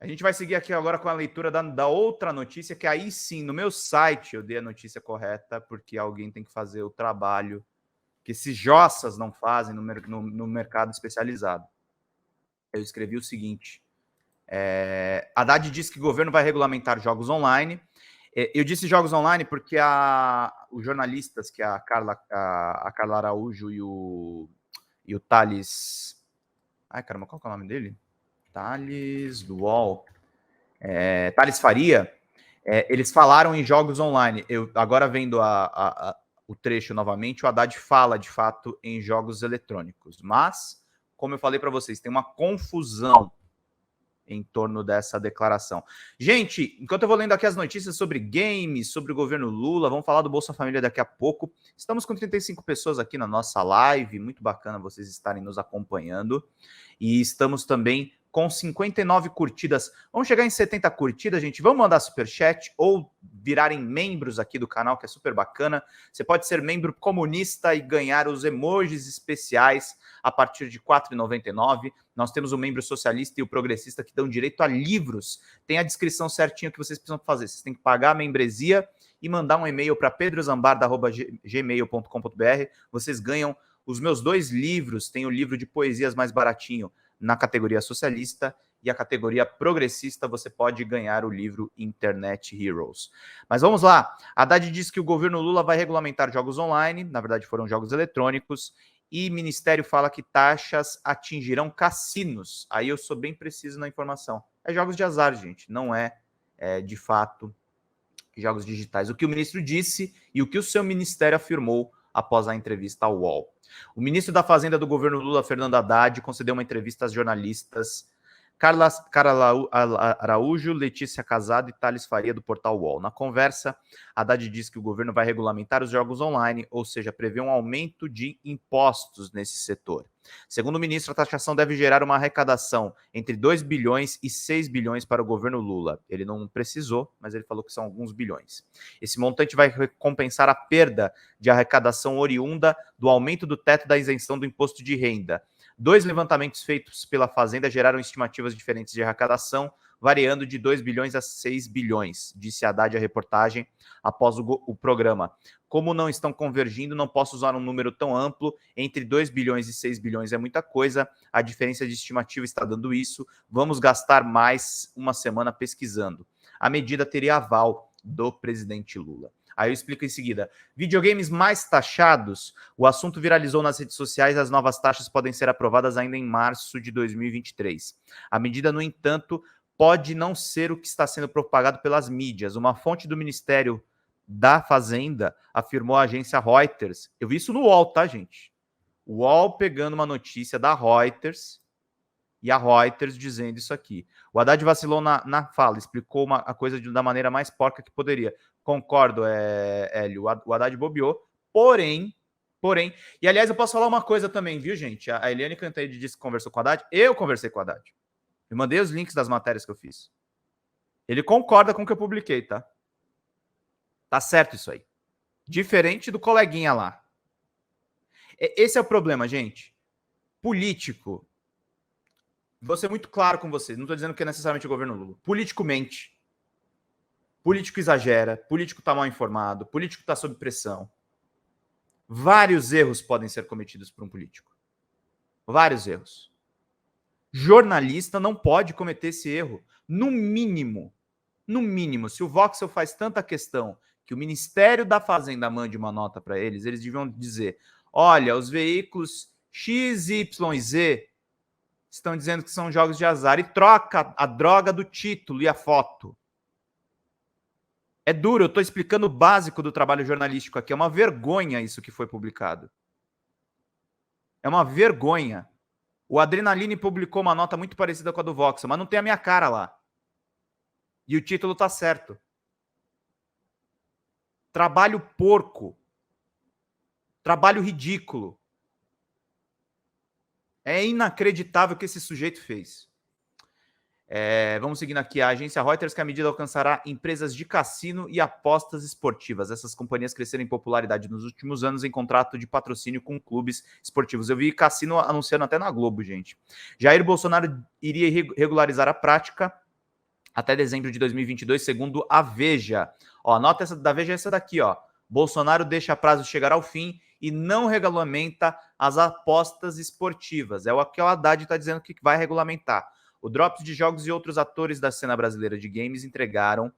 A gente vai seguir aqui agora com a leitura da outra notícia, que aí sim, no meu site eu dei a notícia correta, porque alguém tem que fazer o trabalho que esses jossas não fazem no mercado especializado. Eu escrevi o seguinte: Haddad diz que o governo vai regulamentar jogos online. Eu disse jogos online porque os jornalistas, que a Carla Araújo e o Thales... Ai, caramba, qual que é o nome dele? Thales do UOL. Thales Faria, eles falaram em jogos online. Eu agora vendo o trecho novamente, o Haddad fala de fato em jogos eletrônicos. Mas, como eu falei para vocês, tem uma confusão em torno dessa declaração. Gente, enquanto eu vou lendo aqui as notícias sobre games, sobre o governo Lula, vamos falar do Bolsa Família daqui a pouco. Estamos com 35 pessoas aqui na nossa live, muito bacana vocês estarem nos acompanhando. E estamos também com 59 curtidas. Vamos chegar em 70 curtidas, gente. Vamos mandar superchat ou virarem membros aqui do canal, que é super bacana. Você pode ser membro comunista e ganhar os emojis especiais a partir de R$ 4,99. Nós temos o membro socialista e o progressista que dão direito a livros. Tem a descrição certinho que vocês precisam fazer. Vocês têm que pagar a membresia e mandar um e-mail para pedrozambarda@gmail.com.br. Vocês ganham os meus 2 livros. Tem o livro de poesias mais baratinho na categoria socialista e a categoria progressista você pode ganhar o livro Internet Heroes. Mas vamos lá. Haddad diz que o governo Lula vai regulamentar jogos online, na verdade foram jogos eletrônicos, e Ministério fala que taxas atingirão cassinos. Aí eu sou bem preciso na informação. É jogos de azar, gente, não é de fato jogos digitais. O que o ministro disse e o que o seu ministério afirmou após a entrevista ao UOL. O ministro da Fazenda do governo Lula, Fernando Haddad, concedeu uma entrevista às jornalistas Carla Araújo, Letícia Casado e Thales Faria, do portal UOL. Na conversa, Haddad disse que o governo vai regulamentar os jogos online, ou seja, prevê um aumento de impostos nesse setor. Segundo o ministro, a taxação deve gerar uma arrecadação entre 2 bilhões e 6 bilhões para o governo Lula. Ele não precisou, mas ele falou que são alguns bilhões. Esse montante vai compensar a perda de arrecadação oriunda do aumento do teto da isenção do imposto de renda. 2 levantamentos feitos pela Fazenda geraram estimativas diferentes de arrecadação, variando de 2 bilhões a 6 bilhões, disse Haddad à reportagem após o programa. Como não estão convergindo, não posso usar um número tão amplo. Entre 2 bilhões e 6 bilhões é muita coisa. A diferença de estimativa está dando isso. Vamos gastar mais uma semana pesquisando. A medida teria aval do presidente Lula. Aí eu explico em seguida. Videogames mais taxados. O assunto viralizou nas redes sociais. As novas taxas podem ser aprovadas ainda em março de 2023. A medida, no entanto, pode não ser o que está sendo propagado pelas mídias. Uma fonte do Ministério da Fazenda afirmou à agência Reuters. Eu vi isso no UOL, tá, gente? O UOL pegando uma notícia da Reuters e a Reuters dizendo isso aqui. O Haddad vacilou na fala, explicou a coisa da maneira mais porca que poderia. Concordo, Hélio, o Haddad bobeou, porém, e aliás eu posso falar uma coisa também, viu, gente? A Eliane Cantanhede disse que conversou com o Haddad, eu conversei com o Haddad. Eu mandei os links das matérias que eu fiz. Ele concorda com o que eu publiquei, tá? Tá certo isso aí. Diferente do coleguinha lá. Esse é o problema, gente. Político, vou ser muito claro com vocês, não estou dizendo que é necessariamente o governo Lula. Político mente. Político exagera, político está mal informado, político está sob pressão. Vários erros podem ser cometidos por um político. Vários erros. Jornalista não pode cometer esse erro. No mínimo, se o Voxel faz tanta questão que o Ministério da Fazenda mande uma nota para eles deviam dizer, olha, os veículos X, Y, Z estão dizendo que são jogos de azar e troca a droga do título e a foto. É duro, eu estou explicando o básico do trabalho jornalístico aqui. É uma vergonha isso que foi publicado. É uma vergonha. O Adrenaline publicou uma nota muito parecida com a do Voxel, mas não tem a minha cara lá. E o título está certo. Trabalho porco. Trabalho ridículo. É inacreditável o que esse sujeito fez. Vamos seguindo aqui. A agência Reuters que a medida alcançará empresas de cassino e apostas esportivas. Essas companhias cresceram em popularidade nos últimos anos em contrato de patrocínio com clubes esportivos. Eu vi cassino anunciando até na Globo, gente. Jair Bolsonaro iria regularizar a prática até dezembro de 2022, segundo a Veja. Ó, a nota da Veja é essa daqui, ó. Bolsonaro deixa prazo chegar ao fim e não regulamenta as apostas esportivas. É o que o Haddad está dizendo que vai regulamentar. O Drops de Jogos e outros atores da cena brasileira de games entregaram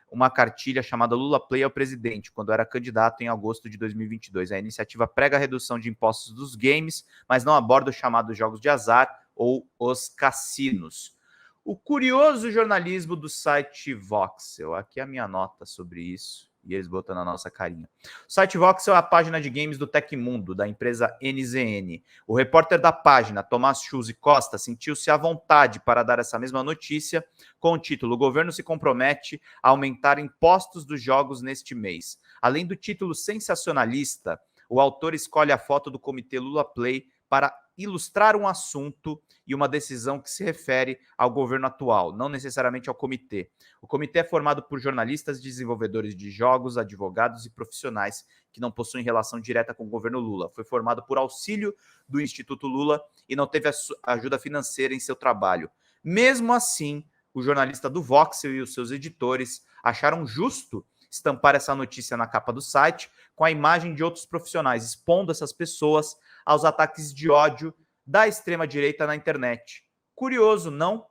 uma cartilha chamada Lula Play ao presidente, quando era candidato em agosto de 2022. A iniciativa prega a redução de impostos dos games, mas não aborda o chamado jogos de azar ou os cassinos. O curioso jornalismo do site Voxel. Aqui é a minha nota sobre isso. E eles botam na nossa carinha. O site Voxel é a página de games do Tecmundo, da empresa NZN. O repórter da página, Tomás Chuzzi Costa, sentiu-se à vontade para dar essa mesma notícia com o título: O governo se compromete a aumentar impostos dos jogos neste mês. Além do título sensacionalista, o autor escolhe a foto do comitê Lula Play para ilustrar um assunto e uma decisão que se refere ao governo atual, não necessariamente ao comitê. O comitê é formado por jornalistas, desenvolvedores de jogos, advogados e profissionais que não possuem relação direta com o governo Lula. Foi formado por auxílio do Instituto Lula e não teve ajuda financeira em seu trabalho. Mesmo assim, o jornalista do Voxel e os seus editores acharam justo estampar essa notícia na capa do site com a imagem de outros profissionais, expondo essas pessoas aos ataques de ódio da extrema-direita na internet. Curioso, não?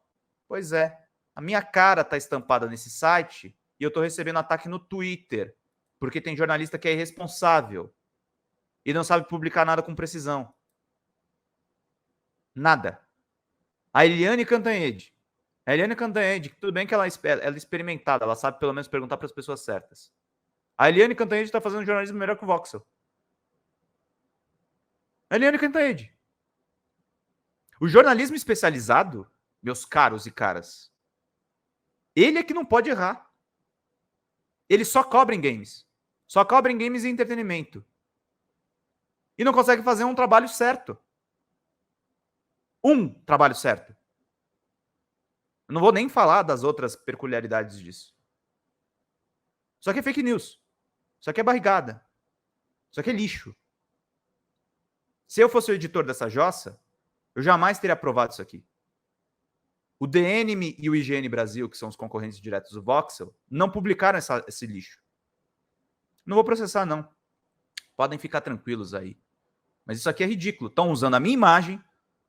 Pois é. A minha cara está estampada nesse site e eu estou recebendo ataque no Twitter, porque tem jornalista que é irresponsável e não sabe publicar nada com precisão. Nada. A Eliane Cantanhede. A Eliane Cantanhede, tudo bem que ela é experimentada, ela sabe pelo menos perguntar para as pessoas certas. A Eliane Cantanhede está fazendo jornalismo melhor que o Voxel. A Eliane Cantanhede. O jornalismo especializado, meus caros e caras, ele é que não pode errar. Ele só cobra em games. Só cobra em games e entretenimento. E não consegue fazer um trabalho certo. Um trabalho certo. Eu não vou nem falar das outras peculiaridades disso. Isso aqui é fake news. Isso aqui é barrigada. Isso aqui é lixo. Se eu fosse o editor dessa jossa, eu jamais teria aprovado isso aqui. O DNM e o IGN Brasil, que são os concorrentes diretos do Voxel, não publicaram esse lixo. Não vou processar, não. Podem ficar tranquilos aí. Mas isso aqui é ridículo. Estão usando a minha imagem,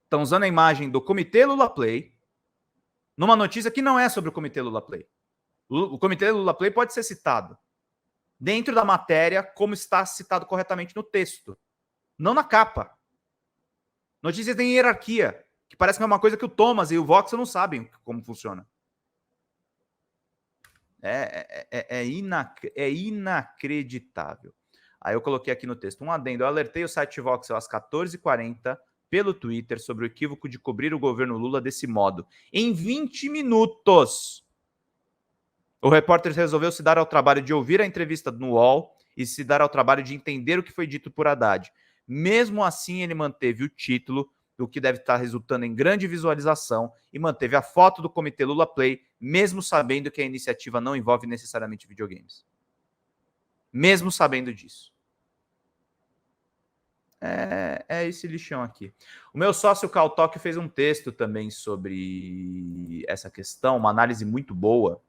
estão usando a imagem do Comitê Lula Play, numa notícia que não é sobre o Comitê Lula Play. O Comitê Lula Play pode ser citado dentro da matéria, como está citado corretamente no texto, não na capa. Notícias têm hierarquia, que parece que é uma coisa que o Thomas e o Voxel não sabem como funciona. É inacreditável. Aí eu coloquei aqui no texto um adendo. Eu alertei o site Voxel às 14h40 pelo Twitter sobre o equívoco de cobrir o governo Lula desse modo. Em 20 minutos, o repórter resolveu se dar ao trabalho de ouvir a entrevista no UOL e se dar ao trabalho de entender o que foi dito por Haddad. Mesmo assim, ele manteve o título, o que deve estar resultando em grande visualização, e manteve a foto do Comitê Lula Play, mesmo sabendo que a iniciativa não envolve necessariamente videogames. Mesmo sabendo disso. É esse lixão aqui. O meu sócio Caltoque fez um texto também sobre essa questão, uma análise muito boa.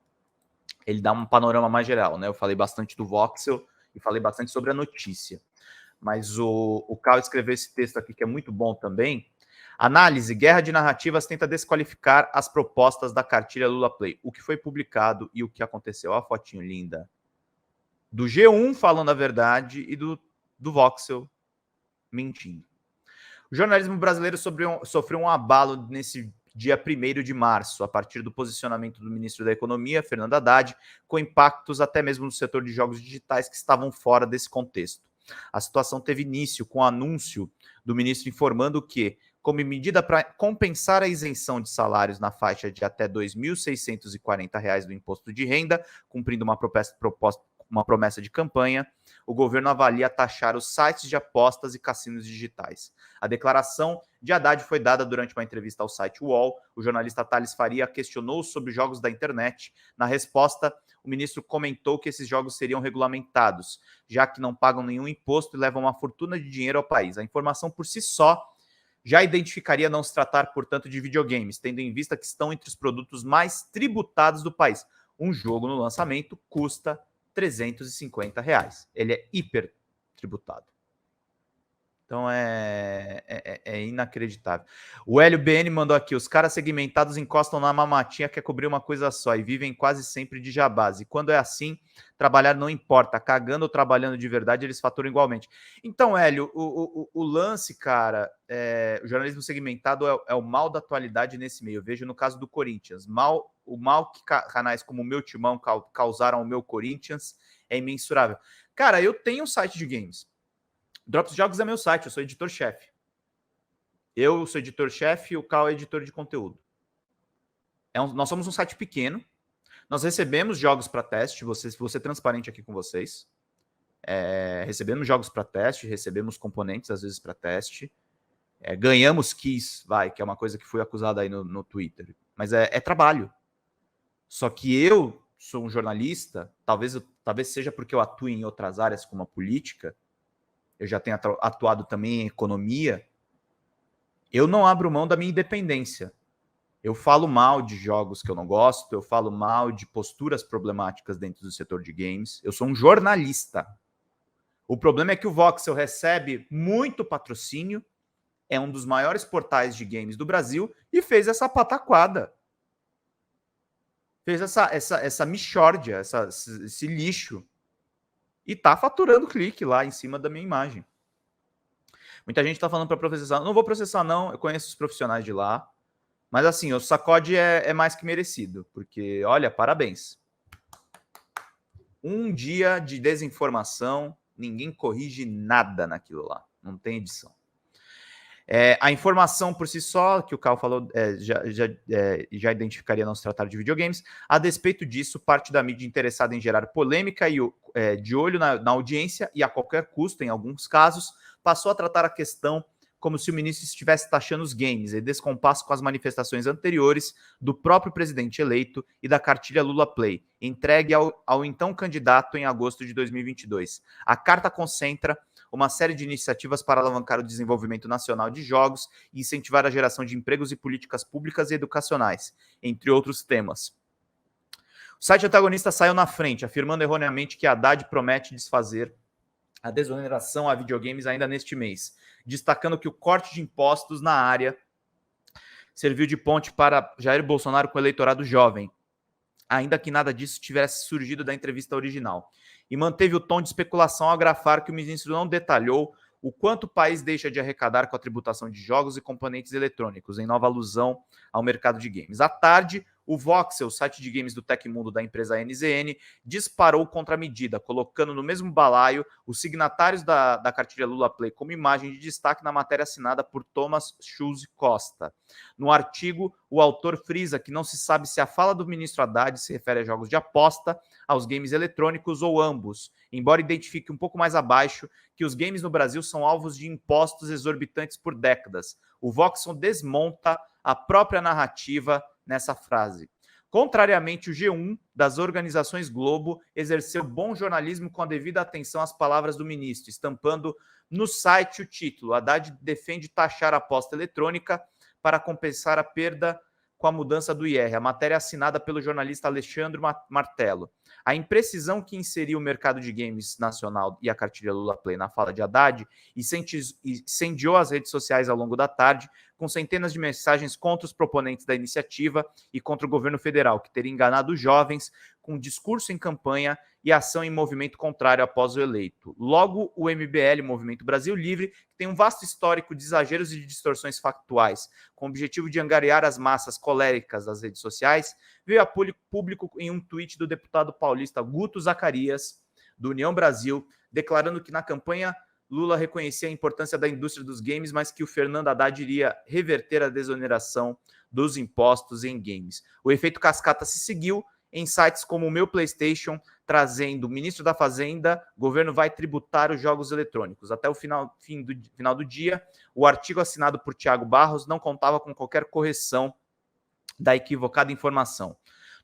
Ele dá um panorama mais geral, né? Eu falei bastante do Voxel e falei bastante sobre a notícia. Mas o Cal escreveu esse texto aqui que é muito bom também. Análise: Guerra de Narrativas tenta desqualificar as propostas da cartilha Lula Play. O que foi publicado e o que aconteceu. Olha a fotinho linda. Do G1 falando a verdade e do Voxel mentindo. O jornalismo brasileiro sofreu um abalo nesse dia 1º de março, a partir do posicionamento do ministro da Economia, Fernando Haddad, com impactos até mesmo no setor de jogos digitais que estavam fora desse contexto. A situação teve início com o anúncio do ministro informando que, como medida para compensar a isenção de salários na faixa de até R$ 2.640 do imposto de renda, cumprindo uma promessa de campanha, o governo avalia taxar os sites de apostas e cassinos digitais. A declaração de Haddad foi dada durante uma entrevista ao site UOL. O jornalista Thales Faria questionou sobre jogos da internet. Na resposta, o ministro comentou que esses jogos seriam regulamentados, já que não pagam nenhum imposto e levam uma fortuna de dinheiro ao país. A informação por si só Já identificaria não se tratar, portanto, de videogames, tendo em vista que estão entre os produtos mais tributados do país. Um jogo no lançamento custa R$350. Ele é hiper tributado. Então é inacreditável. O Hélio BN mandou aqui: os caras segmentados encostam na mamatinha, quer cobrir uma coisa só e vivem quase sempre de jabás. E quando é assim, trabalhar não importa. Cagando ou trabalhando de verdade, eles faturam igualmente. Então, Hélio, o lance, cara, o jornalismo segmentado é o mal da atualidade nesse meio. Eu vejo no caso do Corinthians. O mal que canais como o Meu Timão causaram ao meu Corinthians é imensurável. Cara, eu tenho um site de games. Drops Jogos é meu site, eu sou editor-chefe. Eu sou editor-chefe e o Cal é editor de conteúdo. Nós somos um site pequeno, nós recebemos jogos para teste, vou ser transparente aqui com vocês. Recebemos jogos para teste, recebemos componentes às vezes para teste, ganhamos keys, que é uma coisa que fui acusado aí no Twitter, mas é trabalho. Só que eu sou um jornalista, talvez seja porque eu atuo em outras áreas como a política, eu já tenho atuado também em economia, eu não abro mão da minha independência. Eu falo mal de jogos que eu não gosto, eu falo mal de posturas problemáticas dentro do setor de games. Eu sou um jornalista. O problema é que o Voxel recebe muito patrocínio, é um dos maiores portais de games do Brasil e fez essa pataquada. Fez essa mixórdia, esse lixo. E tá faturando clique lá em cima da minha imagem. Muita gente tá falando para processar. Não vou processar, não. Eu conheço os profissionais de lá. Mas assim, o sacode é mais que merecido. Porque, olha, parabéns. Um dia de desinformação, ninguém corrige nada naquilo lá. Não tem edição. A informação por si só, que o Carl falou, já identificaria não se tratar de videogames. A despeito disso, parte da mídia interessada em gerar polêmica e de olho na audiência e a qualquer custo, em alguns casos, passou a tratar a questão como se o ministro estivesse taxando os games, em descompasso com as manifestações anteriores do próprio presidente eleito e da cartilha Lula Play, entregue ao então candidato em agosto de 2022. A carta concentra uma série de iniciativas para alavancar o desenvolvimento nacional de jogos e incentivar a geração de empregos e políticas públicas e educacionais, entre outros temas. O site antagonista saiu na frente, afirmando erroneamente que Haddad promete desfazer a desoneração a videogames ainda neste mês, destacando que o corte de impostos na área serviu de ponte para Jair Bolsonaro com o eleitorado jovem, ainda que nada disso tivesse surgido da entrevista original. E manteve o tom de especulação ao grafar que o ministro não detalhou o quanto o país deixa de arrecadar com a tributação de jogos e componentes eletrônicos, em nova alusão ao mercado de games. À tarde, o Voxel, site de games do Tecmundo da empresa NZN, disparou contra a medida, colocando no mesmo balaio os signatários da cartilha Lula Play como imagem de destaque na matéria assinada por Thomas Schulze Costa. No artigo, o autor frisa que não se sabe se a fala do ministro Haddad se refere a jogos de aposta, aos games eletrônicos ou ambos, embora identifique um pouco mais abaixo que os games no Brasil são alvos de impostos exorbitantes por décadas. O Voxel desmonta a própria narrativa nessa frase. Contrariamente, o G1 das organizações Globo exerceu bom jornalismo com a devida atenção às palavras do ministro, estampando no site o título: Haddad defende taxar a aposta eletrônica para compensar a perda com a mudança do IR. A matéria é assinada pelo jornalista Alexandre Martello. A imprecisão que inseriu o mercado de games nacional e a cartilha Lula Play na fala de Haddad incendiou as redes sociais ao longo da tarde, com centenas de mensagens contra os proponentes da iniciativa e contra o governo federal, que teria enganado os jovens com discurso em campanha e ação em movimento contrário após o eleito. Logo, o MBL, Movimento Brasil Livre, que tem um vasto histórico de exageros e de distorções factuais, com o objetivo de angariar as massas coléricas das redes sociais, veio a público em um tweet do deputado paulista Guto Zacarias, do União Brasil, declarando que na campanha Lula reconhecia a importância da indústria dos games, mas que o Fernando Haddad iria reverter a desoneração dos impostos em games. O efeito cascata se seguiu em sites como o Meu PlayStation, trazendo o ministro da Fazenda, governo vai tributar os jogos eletrônicos. Até o final do dia, o artigo assinado por Tiago Barros não contava com qualquer correção da equivocada informação.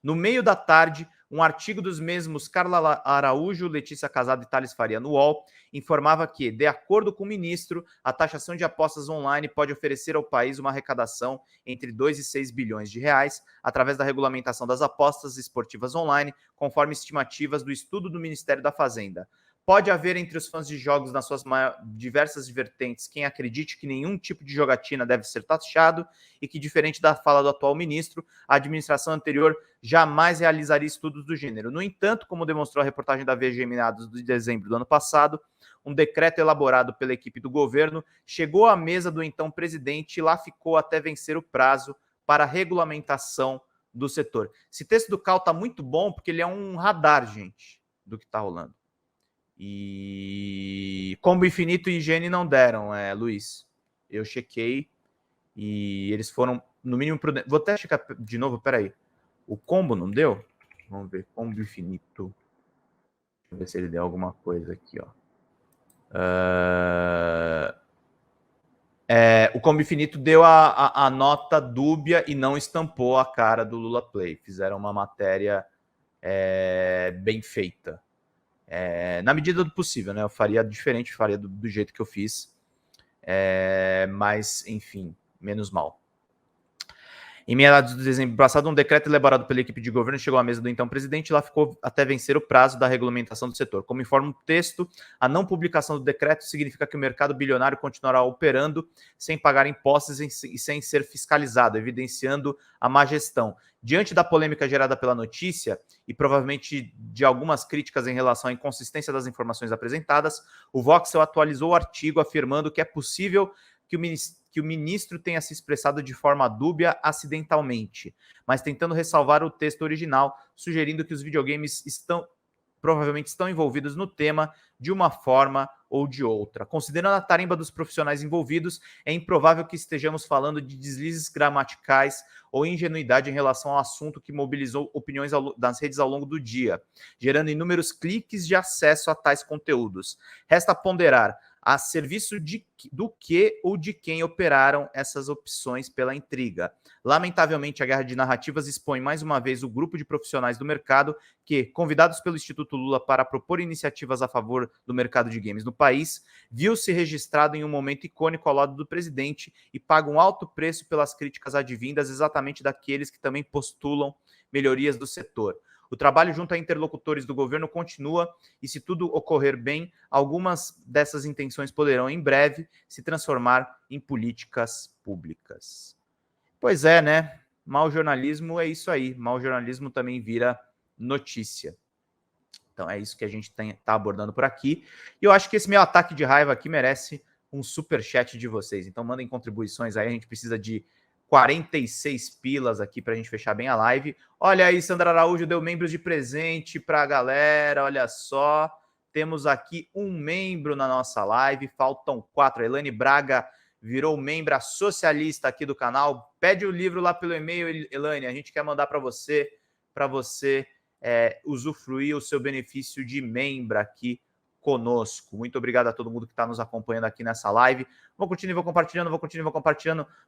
No meio da tarde, Um artigo dos mesmos Carla Araújo, Letícia Casado e Thales Faria no UOL informava que, de acordo com o ministro, a taxação de apostas online pode oferecer ao país uma arrecadação entre 2 e 6 bilhões de reais através da regulamentação das apostas esportivas online, conforme estimativas do estudo do Ministério da Fazenda. Pode haver entre os fãs de jogos nas suas diversas vertentes quem acredite que nenhum tipo de jogatina deve ser taxado e que, diferente da fala do atual ministro, a administração anterior jamais realizaria estudos do gênero. No entanto, como demonstrou a reportagem da Veja em meados de dezembro do ano passado, um decreto elaborado pela equipe do governo chegou à mesa do então presidente e lá ficou até vencer o prazo para a regulamentação do setor. Esse texto do Cal está muito bom porque ele é um radar, gente, do que está rolando. E Combo Infinito e Higiene não deram, Luiz. Eu chequei e eles foram, no mínimo, prudentes. Vou até checar de novo, peraí. O combo não deu? Vamos ver, Combo Infinito. Deixa eu ver se ele deu alguma coisa aqui, ó. O Combo Infinito deu a nota dúbia e não estampou a cara do Lula Play. Fizeram uma matéria bem feita. Na medida do possível, né? Eu faria diferente, faria do jeito que eu fiz. Mas, enfim, menos mal. Em meados de dezembro passado, um decreto elaborado pela equipe de governo chegou à mesa do então presidente e lá ficou até vencer o prazo da regulamentação do setor. Como informa o texto, a não publicação do decreto significa que o mercado bilionário continuará operando sem pagar impostos e sem ser fiscalizado, evidenciando a má gestão. Diante da polêmica gerada pela notícia e provavelmente de algumas críticas em relação à inconsistência das informações apresentadas, o Voxel atualizou o artigo afirmando que é possível que o ministro tenha se expressado de forma dúbia acidentalmente, mas tentando ressalvar o texto original, sugerindo que os videogames provavelmente estão envolvidos no tema de uma forma ou de outra. Considerando a tarimba dos profissionais envolvidos, é improvável que estejamos falando de deslizes gramaticais ou ingenuidade em relação ao assunto que mobilizou opiniões das redes ao longo do dia, gerando inúmeros cliques de acesso a tais conteúdos. Resta ponderar a serviço do que ou de quem operaram essas opções pela intriga. Lamentavelmente, a guerra de narrativas expõe mais uma vez o grupo de profissionais do mercado que, convidados pelo Instituto Lula para propor iniciativas a favor do mercado de games no país, viu-se registrado em um momento icônico ao lado do presidente e paga um alto preço pelas críticas advindas exatamente daqueles que também postulam melhorias do setor. O trabalho junto a interlocutores do governo continua e, se tudo ocorrer bem, algumas dessas intenções poderão, em breve, se transformar em políticas públicas. Pois é, né? Mau jornalismo é isso aí. Mau jornalismo também vira notícia. Então é isso que a gente está abordando por aqui. E eu acho que esse meu ataque de raiva aqui merece um superchat de vocês. Então mandem contribuições aí, a gente precisa de 46 pilas aqui para a gente fechar bem a live. Olha aí, Sandra Araújo deu membros de presente para a galera, olha só. Temos aqui um membro na nossa live, faltam 4. A Elane Braga virou membra socialista aqui do canal. Pede o livro lá pelo e-mail, Elane, a gente quer mandar para você usufruir o seu benefício de membro aqui conosco. Muito obrigado a todo mundo que está nos acompanhando aqui nessa live. Vou continuar compartilhando.